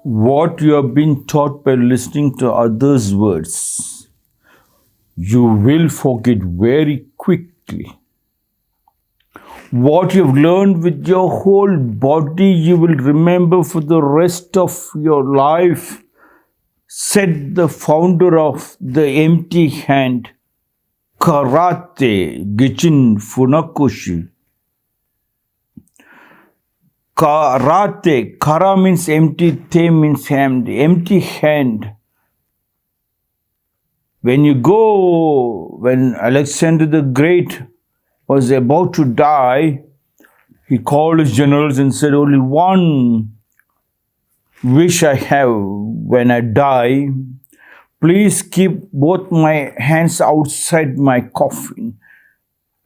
what you have been taught by listening to others' words, you will forget very quickly. What you have learned with your whole body, you will remember for the rest of your life, said the founder of the empty hand, karate, Gichin Funakoshi. Karate, kara means empty, te means hand, empty hand. When Alexander the Great was about to die, he called his generals and said, only one wish I have when I die. Please keep both my hands outside my coffin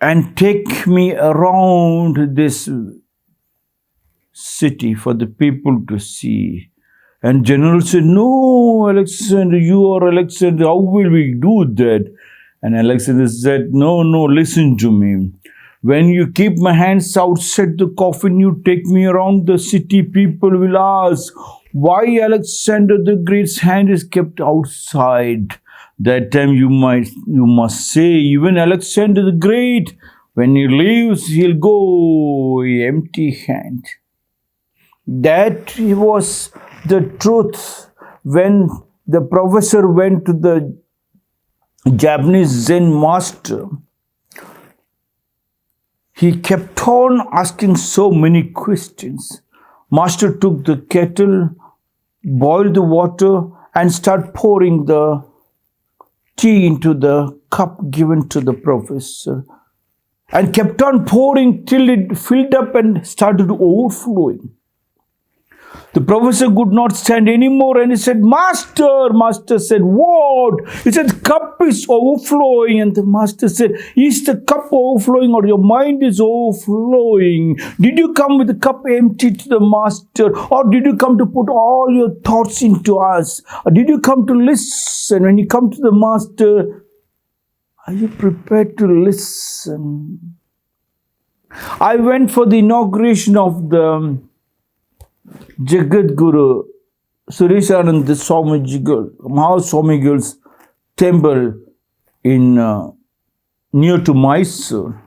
and take me around this city for the people to see. And general said, no, Alexander, you are Alexander, how will we do that? And Alexander said, no, listen to me. When you keep my hands outside the coffin, you take me around the city, people will ask, why Alexander the Great's hand is kept outside? That time you must say, even Alexander the Great, when he leaves, he'll go empty hand. That was the truth. When the professor went to the Japanese Zen master, he kept on asking so many questions. Master took the kettle, boiled the water, and started pouring the tea into the cup given to the professor, and kept on pouring till it filled up and started overflowing. The professor could not stand anymore and he said, Master! Master said, what? He said, cup is overflowing. And the master said, is the cup overflowing or your mind is overflowing? Did you come with the cup empty to the master? Or did you come to put all your thoughts into us? Or did you come to listen? When you come to the master, are you prepared to listen? I went for the inauguration of the Jagat Guru Sureshananda Swamiji's temple in near to Mysore.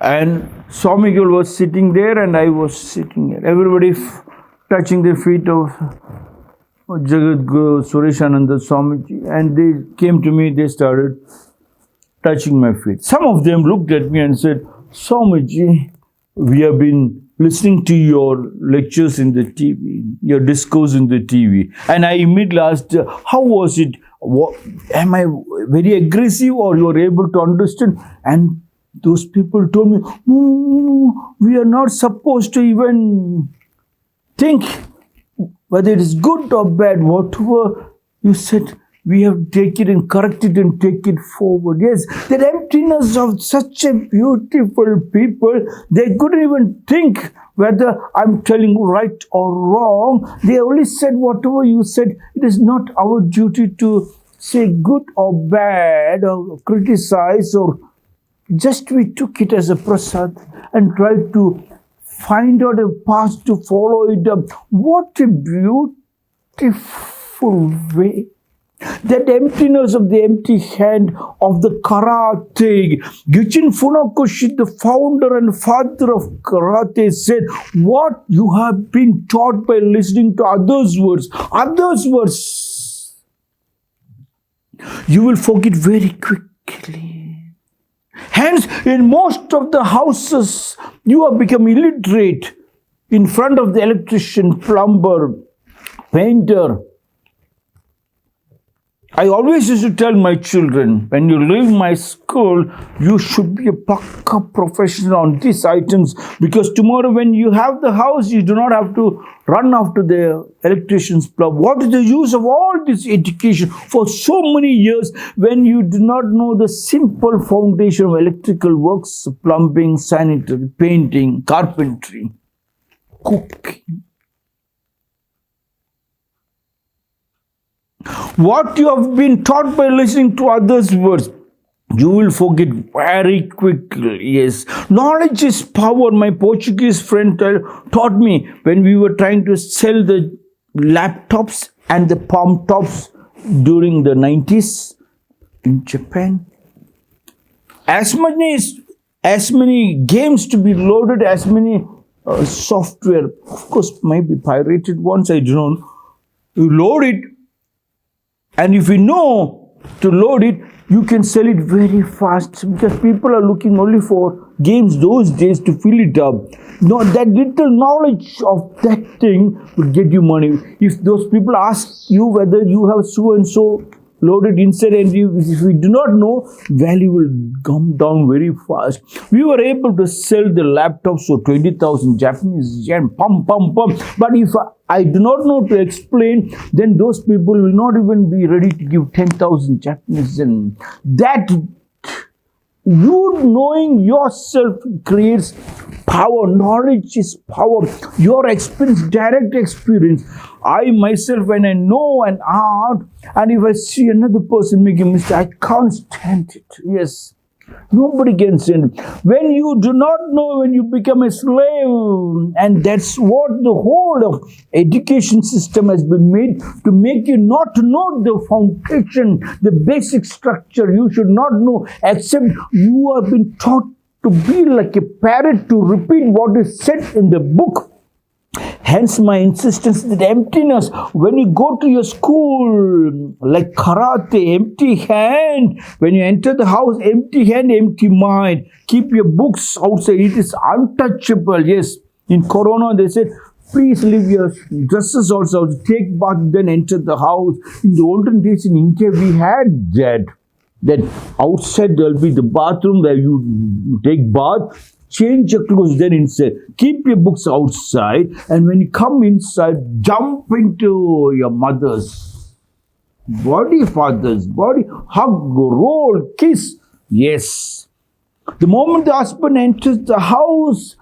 And Swamigul was sitting there and I was sitting here. Everybody touching the feet of Jagat Guru Sureshananda Swamiji. And they came to me, they started touching my feet. Some of them looked at me and said, Swamiji, we have been listening to your lectures in the TV, your discourse in the TV. And I immediately asked, how was it? Am I very aggressive or you are able to understand? And those people told me, we are not supposed to even think whether it is good or bad. Whatever you said, we have to take it and correct it and take it forward. Yes, the emptiness of such a beautiful people, they couldn't even think whether I'm telling right or wrong. They only said whatever you said. It is not our duty to say good or bad or criticize, or just we took it as a prasad and tried to find out a path to follow it up. What a beautiful way. That emptiness of the empty hand of the karate. Gichin Funakoshi, the founder and father of karate, said, what you have been taught by listening to others' words, you will forget very quickly. Hence, in most of the houses, you have become illiterate in front of the electrician, plumber, painter. I always used to tell my children, when you leave my school, you should be a pakka professional on these items, because tomorrow when you have the house, you do not have to run after the electrician's plumber. What is the use of all this education for so many years when you do not know the simple foundation of electrical works, plumbing, sanitary, painting, carpentry, cooking? What you have been taught by listening to others' words, You will forget very quickly. Yes. Knowledge is power. My Portuguese friend taught me when we were trying to sell the laptops and the palm tops during the 90s in Japan. As many games to be loaded, as many software, of course, maybe pirated ones, I don't know. You load it, and if you know to load it, you can sell it very fast because people are looking only for games those days to fill it up. No, that little knowledge of that thing will get you money. If those people ask you whether you have so and so loaded inside, and if you do not know, value will come down very fast. We were able to sell the laptops for 20,000 Japanese yen, pum. But if I do not know to explain, then those people will not even be ready to give 10,000 Japanese yen. That you knowing yourself creates power. Knowledge is power. Your experience, direct experience. I myself, when I know an art, and if I see another person making a mistake, I can't stand it. Yes. Nobody can stand it. When you do not know, when you become a slave, and that's what the whole of education system has been made to make you not know the foundation, the basic structure. You should not know, except you have been taught to be like a parrot to repeat what is said in the book. Hence my insistence that emptiness. When you go to your school, like karate, empty hand. When you enter the house, empty hand, empty mind. Keep your books outside. It is untouchable. Yes. In Corona, they said, please leave your dresses also. Take bath, then enter the house. In the olden days in India, we had that. Then outside there will be the bathroom where you take bath. Change your clothes, then inside. Keep your books outside, and when you come inside, jump into your mother's body, father's body, hug, roll, kiss. Yes. The moment the husband enters the house,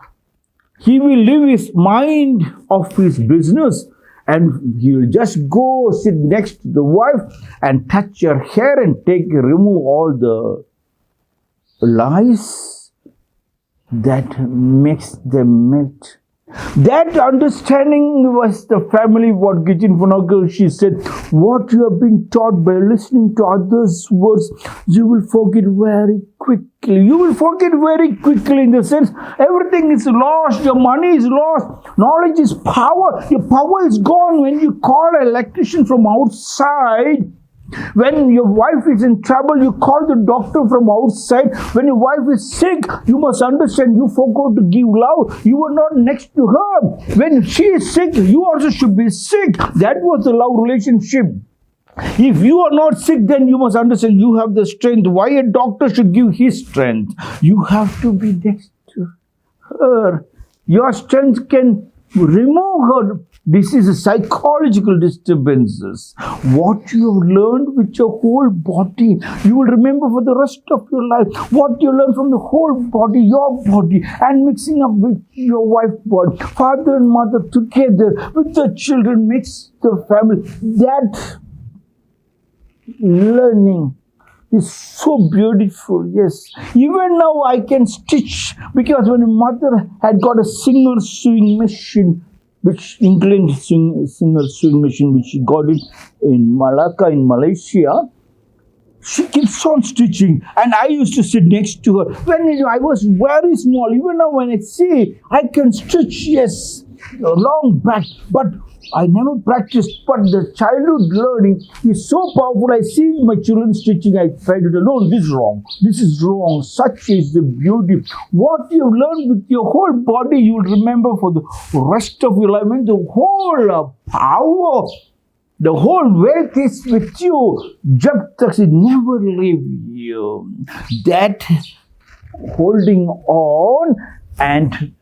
he will leave his mind off his business, and he will just go sit next to the wife and touch her hair and remove all the lies that makes them melt. That understanding was the family, what Gichin Funakoshi said. What you have been taught by listening to others' words, you will forget very quickly. You will forget very quickly in the sense, everything is lost, your money is lost, knowledge is power, your power is gone. When you call an electrician from outside, when your wife is in trouble, you call the doctor from outside. When your wife is sick, you must understand you forgot to give love. You were not next to her. When she is sick, you also should be sick. That was the love relationship. If you are not sick, then you must understand you have the strength. Why a doctor should give his strength? You have to be next to her. Your strength can remove her. This is a psychological disturbances. What you have learned with your whole body, you will remember for the rest of your life. What you learn from the whole body, your body, and mixing up with your wife's body. Father and mother together with the children makes the family. That learning is so beautiful. Yes. Even now I can stitch, because when my mother had got a singer sewing machine, which England singer sewing machine, which she got it in Malacca in Malaysia, she keeps on stitching, and I used to sit next to her. When I was very small, even now when I see, I can stitch, yes, long back, but I never practiced. But the childhood learning is so powerful. I see my children stitching, I try to tell, no, this is wrong. This is wrong. Such is the beauty. What you learn with your whole body, you will remember for the rest of your life. I mean, the whole power, the whole wealth is with you. Jab tak it never leave you. That holding on and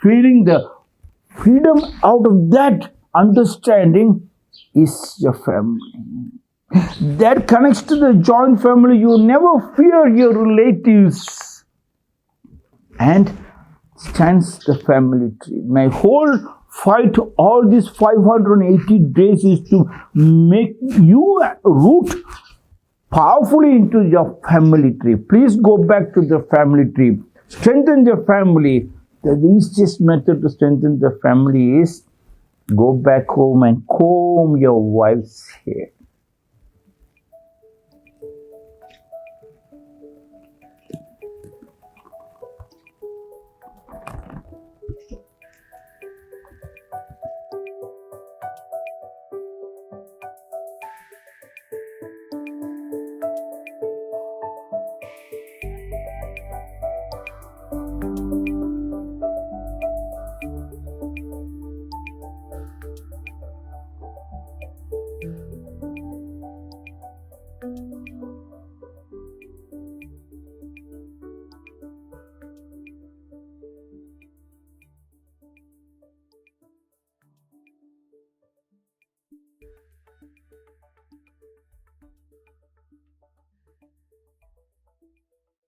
feeling the freedom out of that understanding is your family. That connects to the joint family. You never fear your relatives. And stands the family tree. My whole fight all these 580 days is to make you root powerfully into your family tree. Please go back to the family tree. Strengthen your family. The easiest method to strengthen the family is go back home and comb your wife's hair.